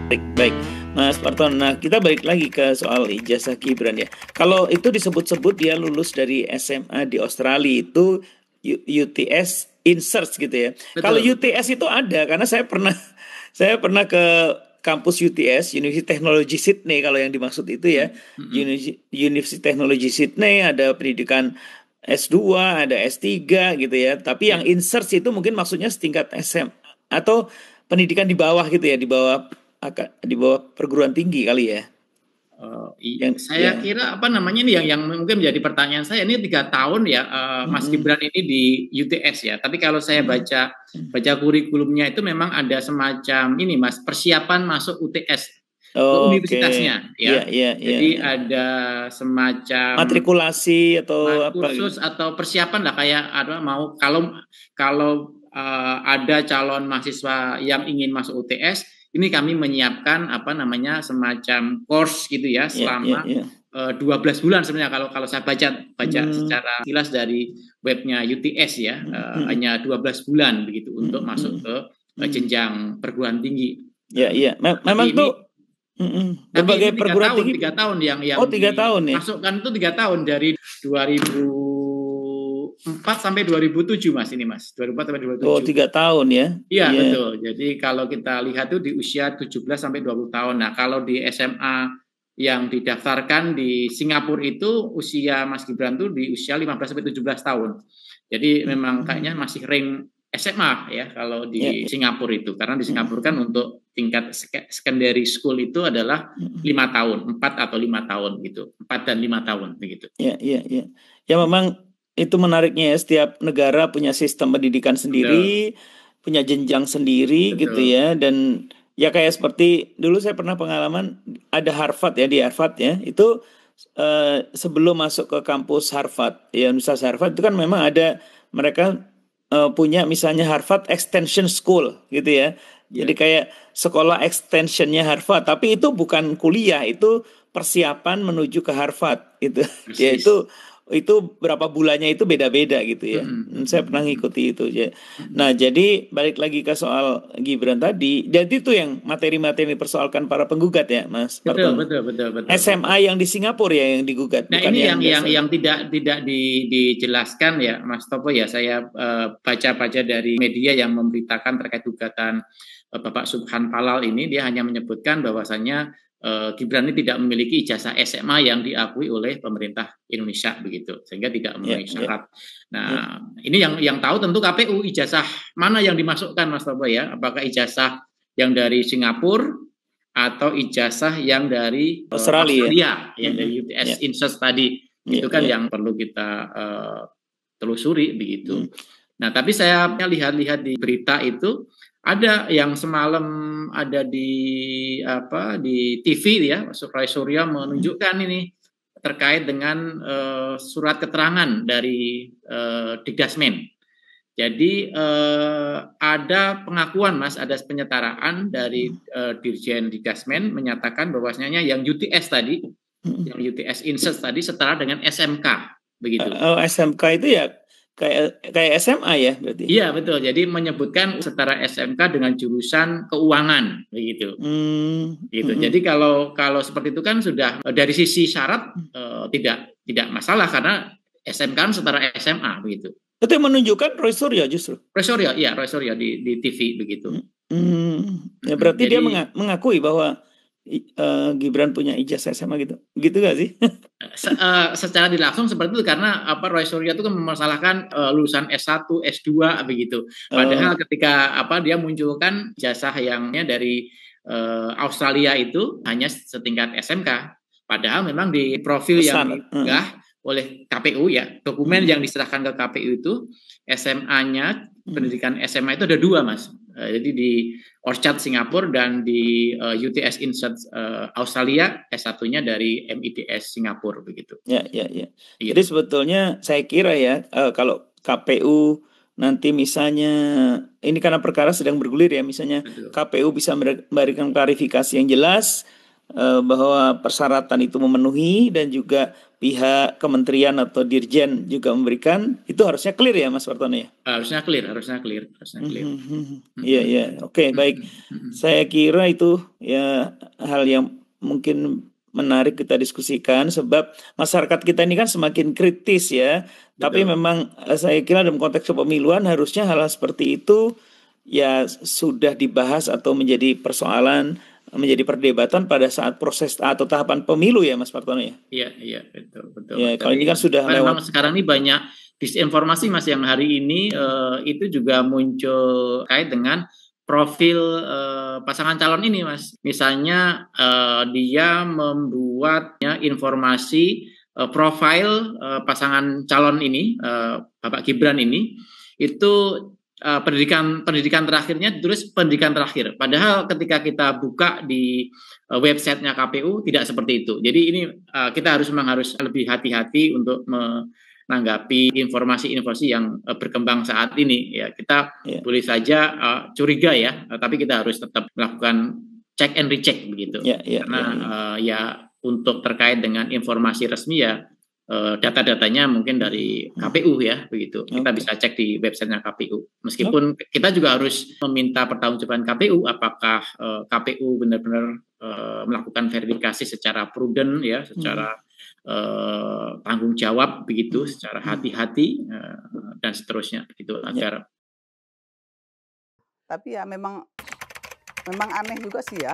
Baik, Mas Parton. Nah, kita balik lagi ke soal ijazah Gibran ya. Kalau itu disebut-sebut dia lulus dari SMA di Australia itu UTS Inserts gitu ya. Kalau Betul, betul. UTS itu ada karena saya pernah ke kampus UTS, University Technology Sydney kalau yang dimaksud itu ya. Mm, mm, mm. University Technology Sydney ada pendidikan S2, ada S3 gitu ya. Tapi yang Ya, Inserts itu mungkin maksudnya setingkat SM atau pendidikan di bawah gitu ya, di bawah perguruan tinggi kali ya. Yang saya ya. kira apa namanya ini yang mungkin menjadi pertanyaan saya ini 3 tahun ya Mas Mm-mm. Gibran ini di UTS ya. Tapi kalau saya Mm-mm. baca kurikulumnya itu memang ada semacam ini Mas persiapan masuk UTS ke Oke. universitasnya Iya, ya. iya, iya, Jadi iya. ada semacam Matrikulasi atau apa gitu. kursus atau persiapan lah kayak ada mau kalau ada calon mahasiswa yang ingin masuk UTS, ini kami menyiapkan apa namanya semacam course gitu ya Iya, iya, selama iya. 12 bulan sebenarnya kalau saya baca Hmm. secara jelas dari webnya UTS ya Hmm. hanya 12 bulan begitu untuk masuk Hmm. ke Hmm. jenjang perguruan tinggi. Ya, iya. Tapi Memang ini tuh tapi ini berbagai perguruan tinggi. tiga tahun yang Oh, 3 tahun ya. dimasukkan itu 3 tahun dari 2004 sampai 2007 Mas ini Mas 2004 sampai Oh, 2007. 3 tahun ya. Iya Iya. betul. Jadi kalau kita lihat itu di usia 17 sampai 20 tahun. Nah, kalau di SMA yang didaftarkan di Singapura itu usia Mas Gibran tuh di usia 15 sampai 17 tahun. Jadi memang kayaknya Hmm. masih rank SMA ya kalau Ya, di ya. Singapura itu. Karena di Singapura kan Hmm. untuk tingkat secondary school itu adalah Hmm. 5 tahun, 4 atau 5 tahun gitu. 4 dan 5 tahun begitu. Ya, ya, ya. Ya memang itu menariknya ya, setiap negara punya sistem pendidikan Betul, sendiri, punya jenjang sendiri gitu betul. ya. Dan ya kayak seperti dulu saya pernah pengalaman ada Harvard ya, di Harvard ya. Itu sebelum masuk ke kampus Harvard, ya Universitas Harvard itu kan memang ada mereka punya misalnya Harvard Extension School gitu ya. Jadi Ya, kayak sekolah extensionnya Harvard, tapi itu bukan kuliah, itu persiapan menuju ke Harvard itu. Ya persis. itu berapa bulannya itu beda-beda gitu Mm, ya. mm, mm, Saya mm, pernah mm, ngikuti itu ya. mm, mm. Nah, jadi balik lagi ke soal Gibran tadi. Jadi itu yang materi-materi dipersoalkan para penggugat ya, Mas Betul, Parton. betul, betul, betul, betul. SMA yang di Singapura ya yang digugat, Nah, bukan ini yang yang dasar. tidak dijelaskan ya, Mas Topo ya. Saya baca-baca dari media yang memberitakan terkait gugatan Bapak Subhan Palal ini, dia hanya menyebutkan bahwasannya Gibran ini tidak memiliki ijazah SMA yang diakui oleh pemerintah Indonesia begitu, sehingga tidak Ya, memenuhi ya, syarat. ya. Nah, ini yang tahu tentu KPU ijazah mana yang dimasukkan, Mas Topo ya? Apakah ijazah yang dari Singapura atau ijazah yang dari Australia ya. Australia yang Mm-mm. dari Ya, UTS Insights tadi ya, itu kan ya. yang perlu kita telusuri begitu. Mm. Nah tapi saya lihat-lihat di berita itu ada yang semalam ada di di TV ya Roy Suryo Mm. menunjukkan ini terkait dengan surat keterangan dari Dikdasmen. Jadi ada pengakuan Mas, ada penyetaraan dari Dirjen Dikdasmen menyatakan bahwasanya yang UTS tadi, Mm. yang UTS Insights tadi setara dengan SMK begitu. SMK itu ya kayak kayak SMA ya berarti. Iya betul. Jadi menyebutkan setara SMK dengan jurusan keuangan begitu. Hmm. Gitu. Mm-mm. Jadi kalau seperti itu kan sudah dari sisi syarat tidak masalah karena SMK kan setara SMA begitu. Itu yang menunjukkan Roy Suryo justru. Roy Suryo, iya Roy Suryo di TV begitu. Ya berarti dia Jadi mengakui bahwa Gibran punya ijazah SMA gitu. Gitu gak sih? secara tidak langsung seperti itu karena Roy Suryo itu kan mempersalahkan lulusan S1, S2 begitu. Padahal Oh, ketika dia munculkan jasa yangnya dari Australia itu hanya setingkat SMK. Padahal memang di profil yang besar. diunggah oleh KPU ya, dokumen yang diserahkan ke KPU itu SMA-nya pendidikan SMA itu ada 2 Mas. Jadi di Orchard Singapura dan di UTS Insights Australia S1-nya dari MIDS Singapura begitu. Ya, ya, ya. Jadi Gitu. sebetulnya saya kira ya kalau KPU nanti misalnya ini karena perkara sedang bergulir ya, misalnya Betul. KPU bisa memberikan klarifikasi yang jelas, bahwa persyaratan itu memenuhi dan juga pihak kementerian atau dirjen juga memberikan, itu harusnya clear ya Mas Wartono ya? Harusnya clear, harusnya clear, harusnya clear. Iya, iya. Oke, baik. Saya kira itu ya hal yang mungkin menarik kita diskusikan sebab masyarakat kita ini kan semakin kritis ya. Tapi Betul. memang saya kira dalam konteks kepemiluan harusnya hal-hal seperti itu ya sudah dibahas atau menjadi persoalan, menjadi perdebatan pada saat proses atau tahapan pemilu ya Mas Partono ya. Iya, betul, betul. Ya, Mas. kalau ini Jadi kan sudah memang lewat. sekarang ini banyak disinformasi Mas yang hari ini itu juga muncul kait dengan profil pasangan calon ini Mas. Misalnya dia membuatnya informasi profil pasangan calon ini Bapak Gibran ini itu pendidikan terakhirnya ditulis pendidikan terakhir. Padahal ketika kita buka di websitenya KPU tidak seperti itu. Jadi ini kita harus lebih hati-hati untuk menanggapi informasi-informasi yang berkembang saat ini. Ya kita boleh saja curiga ya, tapi kita harus tetap melakukan check and recheck begitu. Karena ya untuk terkait dengan informasi resmi ya data-datanya mungkin dari KPU ya begitu. Kita bisa cek di websitenya KPU. Meskipun kita juga harus meminta pertanggungjawaban KPU apakah KPU benar-benar melakukan verifikasi secara prudent ya, secara tanggung jawab begitu, secara hati-hati dan seterusnya gitu agar. Tapi ya memang aneh juga sih ya,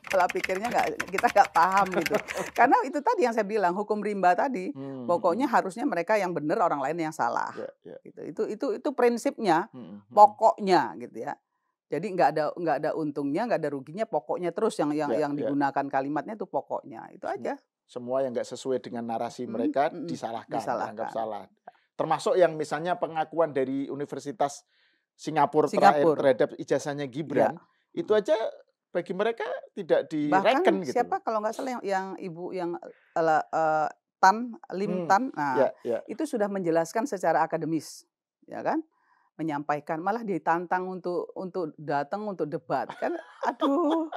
pola pikirnya kita nggak paham gitu. Karena itu tadi yang saya bilang, hukum rimba tadi, pokoknya harusnya mereka yang benar, orang lain yang salah. Gitu. Itu prinsipnya, pokoknya gitu ya. Jadi nggak ada untungnya, nggak ada ruginya, pokoknya terus yang digunakan kalimatnya itu pokoknya, itu aja. Semua yang nggak sesuai dengan narasi mereka disalahkan, dianggap salah. Termasuk yang misalnya pengakuan dari Universitas Singapura. Terhadap ijazahnya Gibran. Itu aja bagi mereka tidak direken gitu. Siapa kalau nggak salah yang ibu yang Lim Tan, itu sudah menjelaskan secara akademis, ya kan, menyampaikan, malah ditantang untuk datang untuk debat kan, aduh,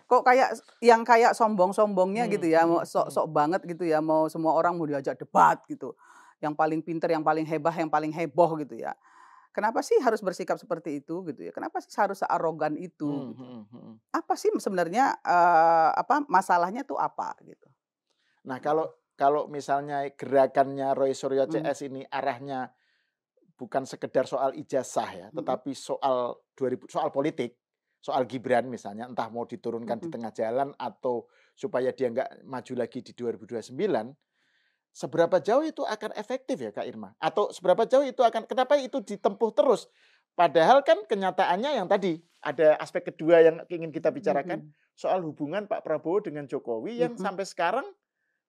kok kayak sombong-sombongnya gitu ya, mau sok-sok banget gitu ya, mau semua orang mau diajak debat gitu, yang paling pinter, yang paling hebat, yang paling heboh gitu ya. Kenapa sih harus bersikap seperti itu gitu ya? Kenapa sih harus searogan itu? Gitu? Apa sih sebenarnya masalahnya tuh apa gitu? Nah kalau misalnya gerakannya Roy Suryo CS ini arahnya bukan sekedar soal ijazah ya, tetapi soal politik, soal Gibran misalnya, entah mau diturunkan di tengah jalan atau supaya dia nggak maju lagi di 2029. Seberapa jauh itu akan efektif ya Kak Irma? Atau seberapa jauh itu kenapa itu ditempuh terus? Padahal kan kenyataannya yang tadi, ada aspek kedua yang ingin kita bicarakan, soal hubungan Pak Prabowo dengan Jokowi yang sampai sekarang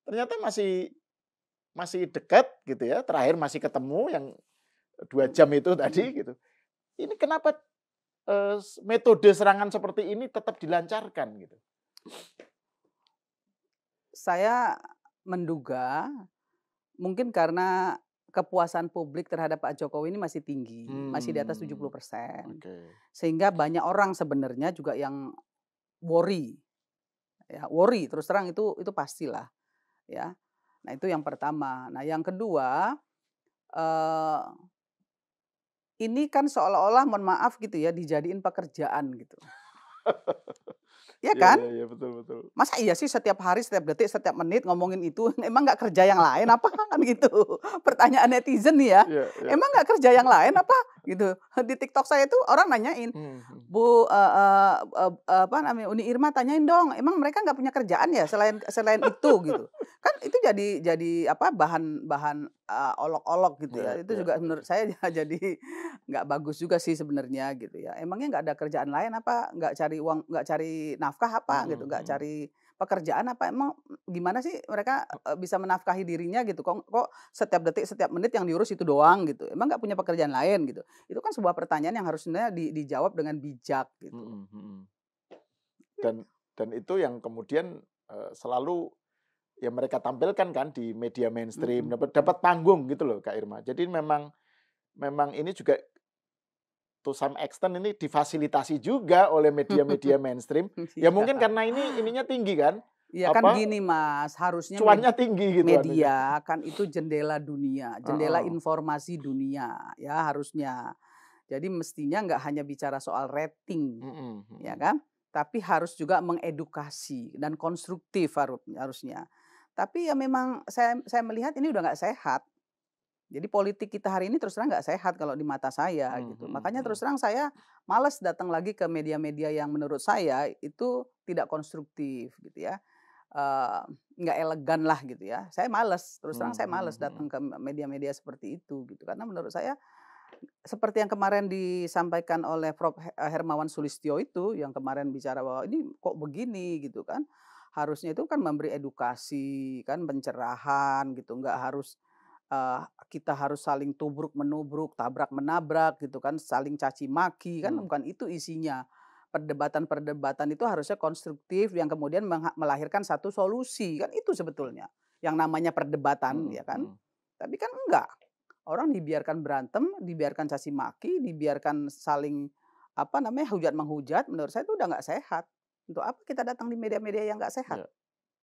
ternyata masih dekat gitu ya. Terakhir masih ketemu yang 2 jam itu tadi gitu. Ini kenapa metode serangan seperti ini tetap dilancarkan gitu? Saya menduga mungkin karena kepuasan publik terhadap Pak Jokowi ini masih tinggi, masih di atas 70%. Sehingga banyak orang sebenarnya juga yang worry. Ya, worry terus terang itu pastilah, ya. Nah, itu yang pertama. Nah, yang kedua, ini kan seolah-olah, mohon maaf gitu ya, dijadiin pekerjaan gitu. Ya kan? Iya, betul. Masa iya sih setiap hari, setiap detik, setiap menit ngomongin itu, emang nggak kerja yang lain apa kan gitu? Pertanyaan netizen nih ya, emang nggak kerja yang lain apa gitu? Di TikTok saya itu orang nanyain, Bu Uni Irma tanyain dong, emang mereka nggak punya kerjaan ya selain itu gitu? Kan itu jadi bahan olok-olok gitu ya. Itu juga menurut saya jadi nggak bagus juga sih sebenarnya gitu ya. Emangnya nggak ada kerjaan lain apa? Nggak cari uang, nggak cari nafkah apa gitu? Nggak cari pekerjaan apa? Emang gimana sih mereka bisa menafkahi dirinya gitu? Kok setiap detik, setiap menit yang diurus itu doang gitu? Emang nggak punya pekerjaan lain gitu? Itu kan sebuah pertanyaan yang harusnya dijawab dengan bijak gitu. Dan itu yang kemudian selalu ya mereka tampilkan kan di media mainstream, dapat panggung gitu loh Kak Irma. Jadi memang ini juga to some extent ini difasilitasi juga oleh media-media mainstream. Ya mungkin karena ininya tinggi kan, Ya kan gini Mas, harusnya cuannya tinggi gitu. Media kan itu jendela dunia, jendela informasi dunia ya harusnya. Jadi mestinya nggak hanya bicara soal rating, ya kan? Tapi harus juga mengedukasi dan konstruktif harusnya. Tapi ya memang saya melihat ini udah nggak sehat. Jadi politik kita hari ini terus terang nggak sehat kalau di mata saya gitu. Makanya terus terang saya malas datang lagi ke media-media yang menurut saya itu tidak konstruktif gitu ya. Nggak elegan lah gitu ya. Saya males, terus terang saya males datang ke media-media seperti itu gitu. Karena menurut saya seperti yang kemarin disampaikan oleh Prof. Hermawan Sulistyo itu yang kemarin bicara bahwa ini kok begini gitu kan. Harusnya itu kan memberi edukasi, kan pencerahan gitu. Nggak harus kita harus saling tubruk-menubruk, tabrak-menabrak gitu kan, saling caci maki kan bukan itu isinya. Perdebatan-perdebatan itu harusnya konstruktif yang kemudian melahirkan satu solusi kan itu sebetulnya yang namanya perdebatan ya kan. Tapi kan enggak. Orang dibiarkan berantem, dibiarkan caci maki, dibiarkan saling hujat menghujat, menurut saya itu udah nggak sehat. Untuk apa kita datang di media-media yang nggak sehat?